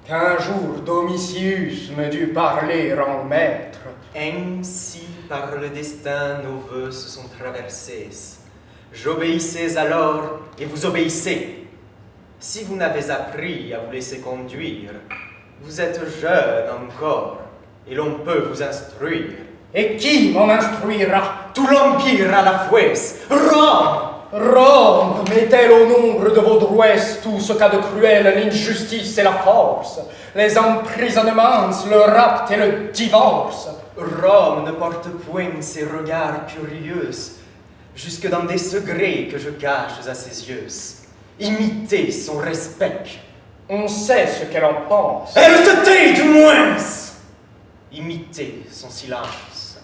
qu'un jour Domitius me dut parler en maître. Ainsi par le destin nos voeux se sont traversés. J'obéissais alors et vous obéissez. Si vous n'avez appris à vous laisser conduire, vous êtes jeune encore, et l'on peut vous instruire. Et qui m'en instruira? Tout l'Empire à la fouesse, Rome! Rome met-elle au nombre de vos droits tout ce qu'a de cruel l'injustice et la force, les emprisonnements, le rapt et le divorce? Rome ne porte point ses regards curieux, jusque dans des secrets que je cache à ses yeux. Imitez son respect. On sait ce qu'elle en pense. Elle se tait du moins. Imitez son silence.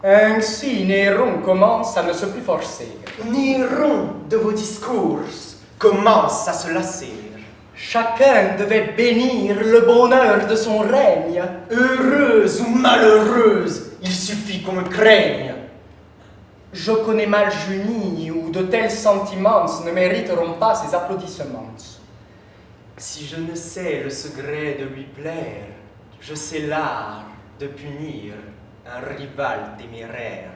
Ainsi Néron commence à ne se plus forcer. Néron de vos discours commence à se lasser. Chacun devait bénir le bonheur de son règne. Heureuse ou malheureuse, il suffit qu'on me craigne. Je connais mal Junie, où de tels sentiments ne mériteront pas ses applaudissements. Si je ne sais le secret de lui plaire, je sais l'art de punir un rival téméraire.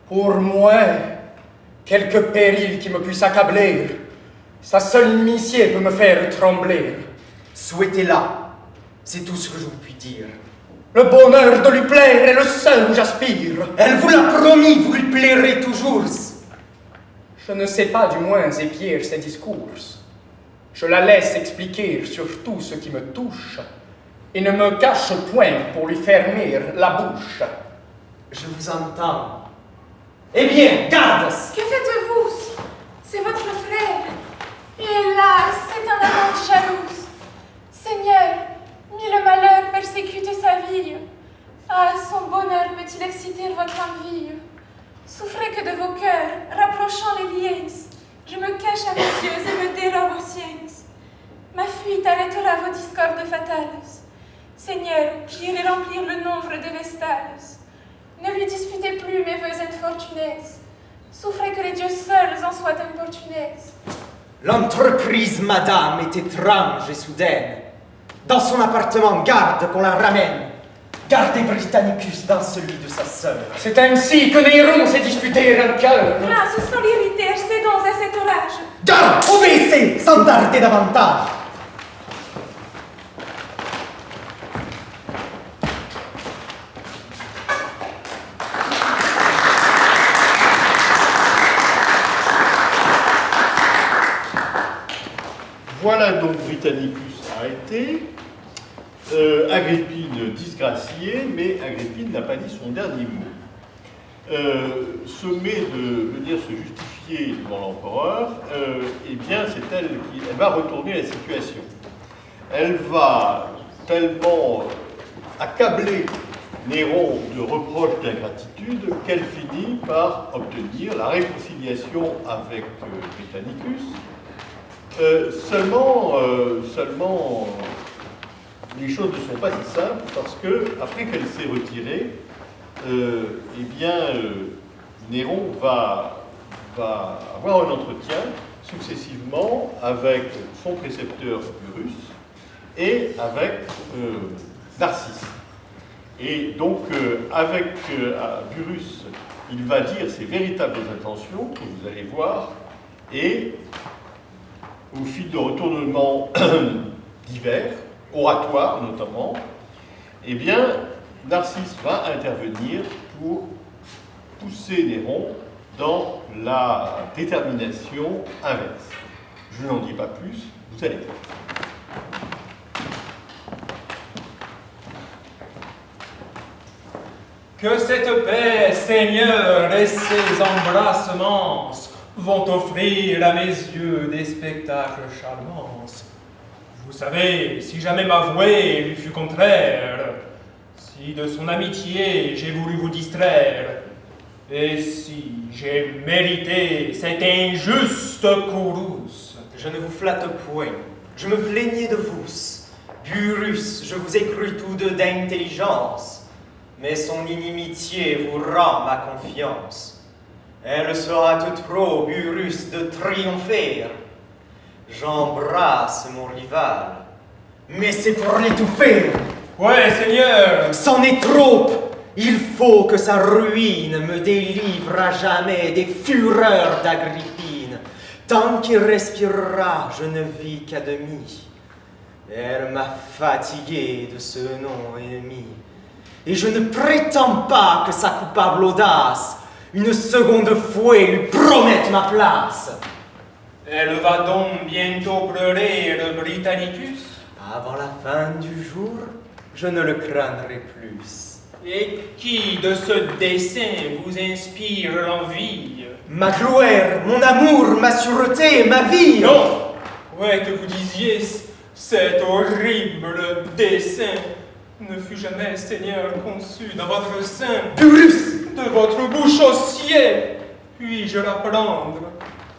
Pour moi, quelque péril qui me puisse accabler, sa seule inimitié peut me faire trembler. Souhaitez-la, c'est tout ce que je vous puis dire. Le bonheur de lui plaire est le seul où j'aspire. Elle vous l'a promis, vous lui plairez toujours. Je ne sais pas du moins épier ses discours. Je la laisse expliquer sur tout ce qui me touche et ne me cache point pour lui fermer la bouche. Je vous entends. Eh bien, garde! Que faites-vous? C'est votre frère. Et hélas, c'est un amant jalouse. Seigneur, ni le malheur persécuter sa vie. Ah, son bonheur peut-il exciter votre envie? Souffrez que de vos cœurs, rapprochant les liens, je me cache à vos yeux et me dérobe aux siens. Ma fuite fuite arrêtera vos discordes fatales. Seigneur, j'irai remplir le nombre de vestales. Ne lui disputez plus mes vœux infortunés. Souffrez que les dieux seuls en soient importunés. L'entreprise, madame, est étrange et soudaine. Dans son appartement, garde qu'on la ramène. Gardez Britannicus dans celui de sa sœur. C'est ainsi que Néron s'est disputé un cœur. Grâce sans l'irriter, cédons à cet orage. Garde, obéissez, sans tarder davantage. Voilà donc Britannicus arrêté, Agrippine disgraciée, mais Agrippine n'a pas dit son dernier mot. Sommée de venir se justifier devant l'empereur, eh bien c'est elle qui va retourner la situation. Elle va tellement accabler Néron de reproches d'ingratitude qu'elle finit par obtenir la réconciliation avec Britannicus. Seulement, les choses ne sont pas si simples parce que après qu'elle s'est retirée, eh bien, Néron va avoir un entretien successivement avec son précepteur Burrus et avec Narcisse. Et donc, avec Burrus, il va dire ses véritables intentions, que vous allez voir, et au fil de retournements divers, oratoires notamment, eh bien, Narcisse va intervenir pour pousser Néron dans la détermination inverse. Je n'en dis pas plus, vous allez voir. Que cette paix, Seigneur, et ces embrassements vont offrir à mes yeux des spectacles charmants. Vous savez, si jamais ma vouée lui fut contraire, si de son amitié j'ai voulu vous distraire, et si j'ai mérité cette injuste courrouce. Je ne vous flatte point, je me plaignais de vous. Burrus, je vous ai cru tous deux d'intelligence, mais son inimitié vous rend ma confiance. Elle sera tout trop, Burrus, de triompher. J'embrasse mon rival, mais c'est pour l'étouffer. Ouais, Seigneur! C'en est trop! Il faut que sa ruine me délivre à jamais des fureurs d'Agrippine. Tant qu'il respirera, je ne vis qu'à demi. Elle m'a fatigué de ce nom ennemi. Et je ne prétends pas que sa coupable audace, une seconde fouet, lui promette ma place. Elle va donc bientôt pleurer le Britannicus? Avant la fin du jour, je ne le craindrai plus. Et qui de ce dessein vous inspire l'envie? Ma gloire, mon amour, ma sûreté, ma vie. Non! Ouais, que vous disiez, cet horrible dessein ne fut jamais, Seigneur, conçu dans votre sein. Burrus! De votre bouche au ciel, puis-je l'apprendre?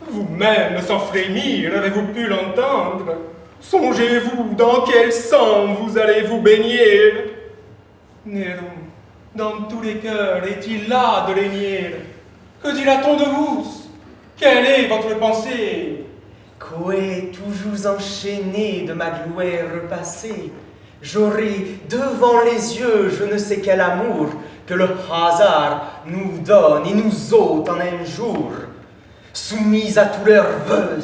Vous-même, sans frémir, avez-vous pu l'entendre? Songez-vous dans quel sang vous allez vous baigner? Néron, dans tous les cœurs, est-il là de régner? Que dira-t-on de vous? Quelle est votre pensée? Qu'est toujours enchaîné de ma gloire passée, j'aurai devant les yeux je ne sais quel amour que le hasard nous donne et nous ôte en un jour. Soumise à tous leurs vœux,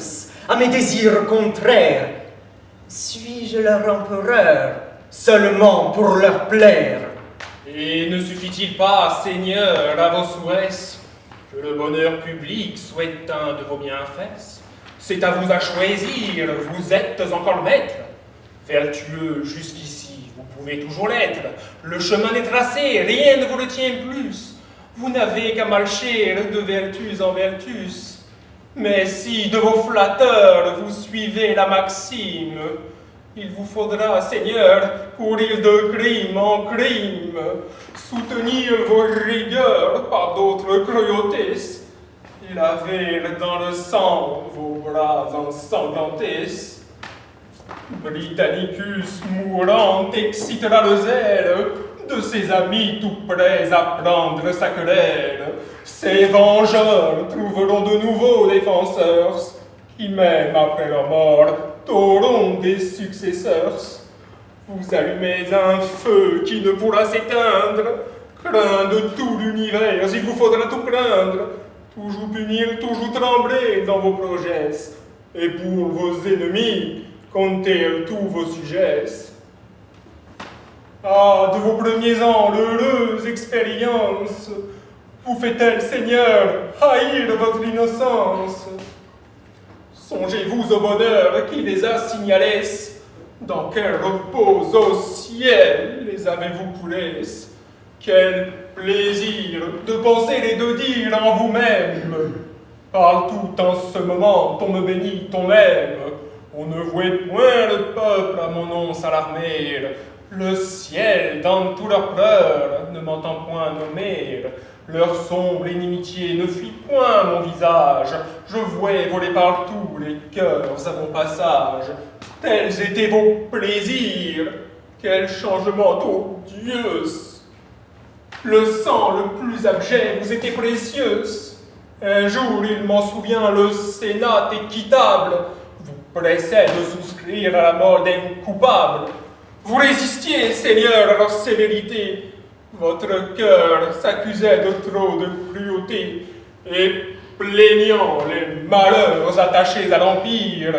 à mes désirs contraires, suis-je leur empereur seulement pour leur plaire? Et ne suffit-il pas, Seigneur, à vos souhaits, que le bonheur public souhaite un de vos bienfaits? C'est à vous à choisir, vous êtes encore maître. Vertueux jusqu'ici, vous pouvez toujours l'être. Le chemin est tracé, rien ne vous le tient plus. Vous n'avez qu'à marcher de vertus en vertus. Mais si de vos flatteurs vous suivez la maxime, il vous faudra, Seigneur, courir de crime en crime, soutenir vos rigueurs par d'autres cruautés, et laver dans le sang vos bras ensanglantés. Britannicus mourant excitera le zèle de ses amis tout prêts à prendre sa querelle. Ces vengeurs trouveront de nouveaux défenseurs qui, même après leur mort, auront des successeurs. Vous allumez un feu qui ne pourra s'éteindre. Craint de tout l'univers, il vous faudra tout craindre. Toujours punir, toujours trembler dans vos projets. Et pour vos ennemis, comptez tous vos sujets. Ah, de vos premiers ans, l'heureuse expérience vous fait-elle, Seigneur, haïr votre innocence? Songez-vous au bonheur qui les a signalés? Dans quel repos au ciel les avez-vous coulés? Quel plaisir de penser et de dire en vous-même. Parle tout en ce moment, on me bénit, on m'aime. On ne vouait point le peuple à mon nom s'alarmer. Le ciel, dans tous leurs pleurs, ne m'entend point nommer. Leur sombre inimitié ne fuit point mon visage. Je voyais voler partout les cœurs à mon passage. Tels étaient vos plaisirs. Quel changement odieux! Le sang le plus abject vous était précieux. Un jour, il m'en souvient, le Sénat équitable vous pressait de souscrire à la mort des coupables. Vous résistiez, Seigneur, à leur sévérité. Votre cœur s'accusait de trop de cruauté, et plaignant les malheurs attachés à l'Empire,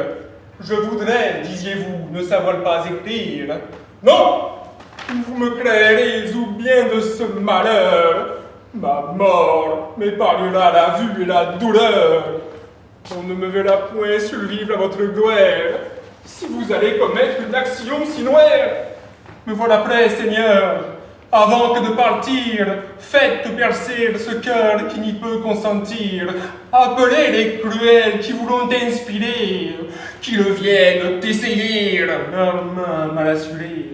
je voudrais, disiez-vous, ne savoir pas écrire. Non! Vous me créerez ou bien de ce malheur. Ma mort m'épargnera la vue et la douleur. On ne me verra point survivre à votre gloire. Si vous allez commettre une action si noire, me voilà prêt, Seigneur. Avant que de partir, faites percer ce cœur qui n'y peut consentir. Appelez les cruels qui vous l'ont inspiré, qui le viennent essayer, leurs mains mal assurées.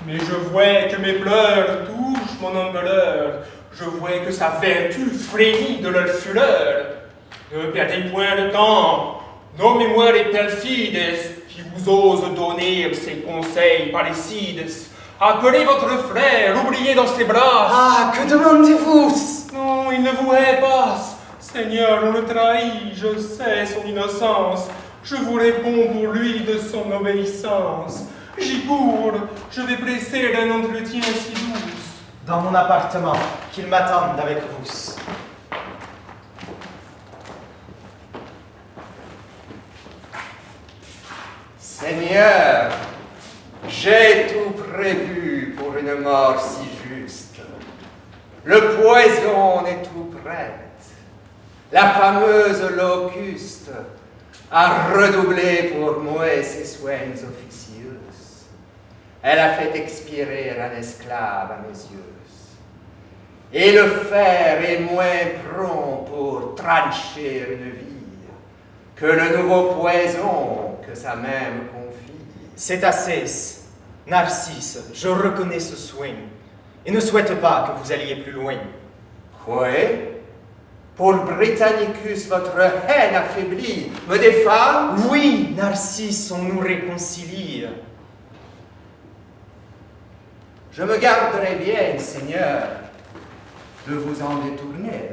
Mais je vois que mes pleurs touchent mon embelleur. Je vois que sa vertu frémit de leur fureur. Ne perdez point de temps. Nommez-moi les perfides qui vous osent donner ces conseils parricides. Appelez votre frère, oubliez dans ses bras. Ah, que demandez-vous? Non, il ne vous hait pas. Seigneur, on le trahit, je sais son innocence. Je vous réponds pour lui de son obéissance. J'y cours, je vais presser d'un entretien si doux. Dans mon appartement, qu'il m'attende avec vous. Seigneur, j'ai tout prévu pour une mort si juste. Le poison est tout prêt. La fameuse locuste a redoublé pour moi ses soins officieuses. Elle a fait expirer un esclave à mes yeux. Et le fer est moins prompt pour trancher une vie que le nouveau poison que sa main me confie. C'est assez, Narcisse, je reconnais ce soin, et ne souhaite pas que vous alliez plus loin. Quoi? Pour Britannicus, votre haine affaiblie me défend? Oui, Narcisse, on nous réconcilie. Je me garderai bien, Seigneur, de vous en détourner.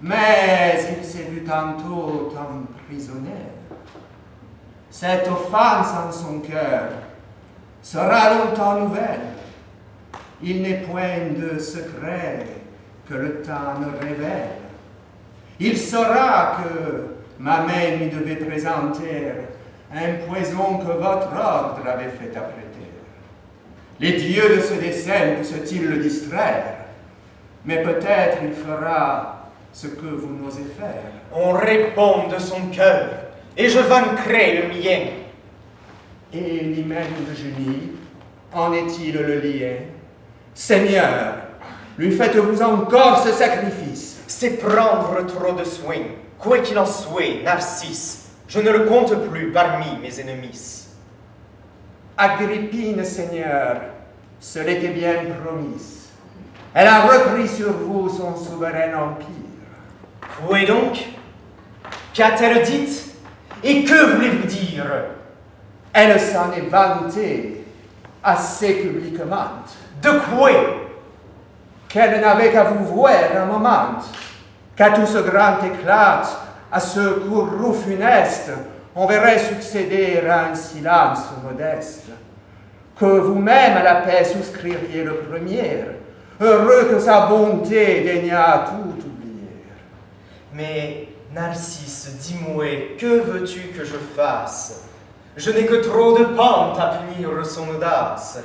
Mais il s'est vu tantôt emprisonné. Cette offense en son cœur sera longtemps nouvelle. Il n'est point de secret que le temps ne révèle. Il saura que ma main lui devait présenter un poison que votre ordre avait fait apprêter. Les dieux de ce dessein poussent-ils le distraire? Mais peut-être il fera ce que vous n'osez faire. On répond de son cœur, et je vaincrai le mien. Et l'hymen de génie, en est-il le lien? Seigneur, lui faites-vous encore ce sacrifice? C'est prendre trop de soin. Quoi qu'il en soit, Narcisse, je ne le compte plus parmi mes ennemis. Agrippine, Seigneur, ce l'était bien promis. Elle a repris sur vous son souverain empire. Quoi donc? Qu'a-t-elle dit? Et que voulez-vous dire? Elle s'en est vantée assez publiquement. De quoi? Qu'elle n'avait qu'à vous voir un moment, qu'à tout ce grand éclat, à ce courroux funeste, on verrait succéder à un silence modeste, que vous-même à la paix souscririez le premier, heureux que sa bonté daignât tout oublier. Mais, Narcisse, dis-moi, que veux-tu que je fasse? Je n'ai que trop de pente à punir son audace.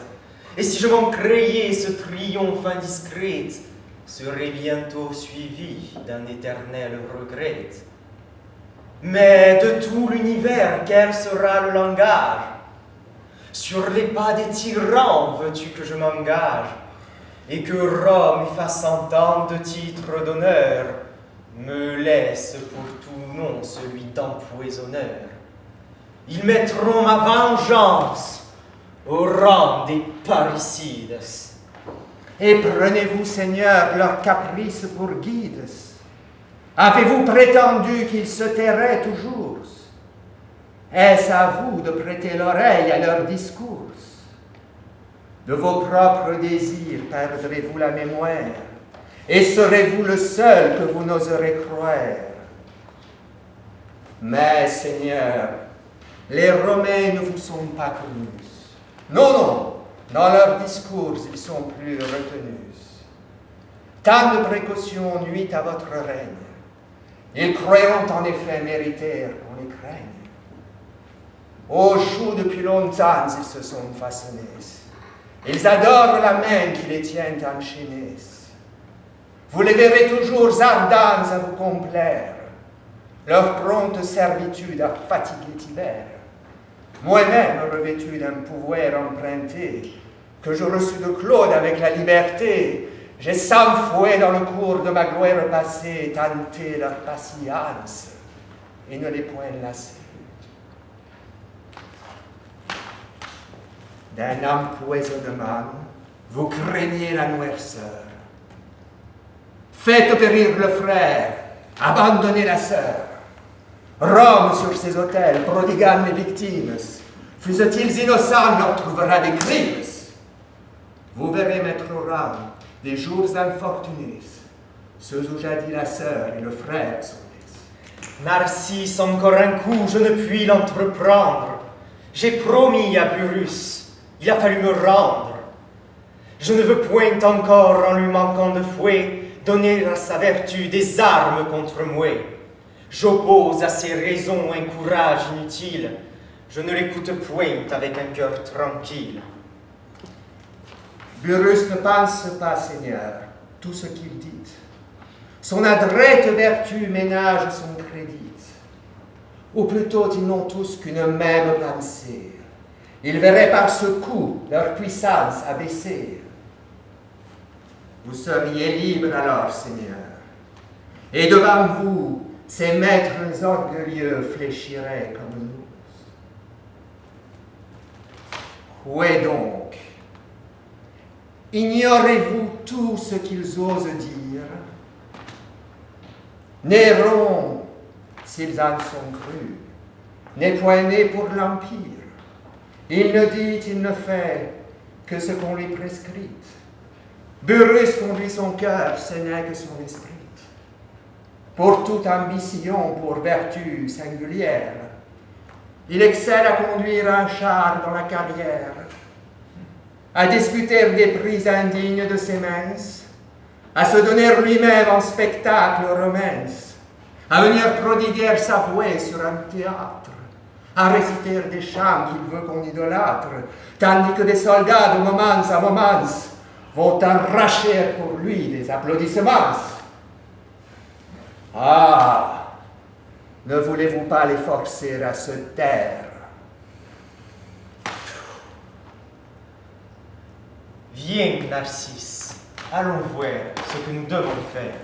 Et si je m'en créais ce triomphe indiscret, serait bientôt suivi d'un éternel regret. Mais de tout l'univers, quel sera le langage? Sur les pas des tyrans veux-tu que je m'engage, et que Rome, effaçant tant de titres d'honneur, me laisse pour tout nom celui d'empoisonneur? Ils mettront ma vengeance au rang des parricides. Et prenez-vous, Seigneur, leurs caprices pour guides? Avez-vous prétendu qu'ils se tairaient toujours? Est-ce à vous de prêter l'oreille à leurs discours? De vos propres désirs perdrez-vous la mémoire, et serez-vous le seul que vous n'oserez croire? Mais, Seigneur, les Romains ne vous sont pas connus. Non, non, dans leurs discours, ils sont plus retenus. Tant de précautions nuit à votre règne. Ils croiront en effet mériter qu'on les craigne. Au joug depuis longtemps, ils se sont façonnés. Ils adorent la main qui les tient enchaînés. Vous les verrez toujours ardents à vous complaire. Leur prompte servitude a fatigué Tibère. Moi-même, revêtu d'un pouvoir emprunté, que je reçus de Claude avec la liberté, j'ai sans fouet dans le cours de ma gloire passée tenté leur patience et ne les point lassé. D'un empoisonnement, vous craignez la noirceur. Faites périr le frère, abandonnez la sœur. Rome sur ses autels prodiguant les victimes, fussent-ils innocents, leur trouvera des crimes. Vous verrez mettre au rang des jours infortunés, ceux où jadis la sœur et le frère sont nés. Narcisse, encore un coup, je ne puis l'entreprendre. J'ai promis à Burrus, il a fallu me rendre. Je ne veux point encore, en lui manquant de fouet, donner à sa vertu des armes contre moi. J'oppose à ses raisons un courage inutile. Je ne l'écoute point avec un cœur tranquille. Burrus ne pense pas, Seigneur, tout ce qu'il dit. Son adrette vertu ménage son crédit. Ou plutôt, ils n'ont tous qu'une même pensée. Ils verraient par ce coup leur puissance abaisser. Vous seriez libre alors, Seigneur, et devant vous, ces maîtres orgueilleux fléchiraient comme nous. Où est donc? Ignorez-vous tout ce qu'ils osent dire? Néron, s'ils en sont crus, n'est point né pour l'Empire. Il ne dit, il ne fait que ce qu'on lui prescrit. Burrus conduit son cœur, ce n'est que son esprit. Pour toute ambition, pour vertu singulière, il excelle à conduire un char dans la carrière, à disputer des prix indignes de ses mains, à se donner lui-même en spectacle romain, à venir prodiguer sa voix sur un théâtre, à réciter des chants qu'il veut qu'on idolâtre, tandis que des soldats de moments à moments vont arracher pour lui des applaudissements. Ah, ne voulez-vous pas les forcer à se taire? Viens, Narcisse, allons voir ce que nous devons faire.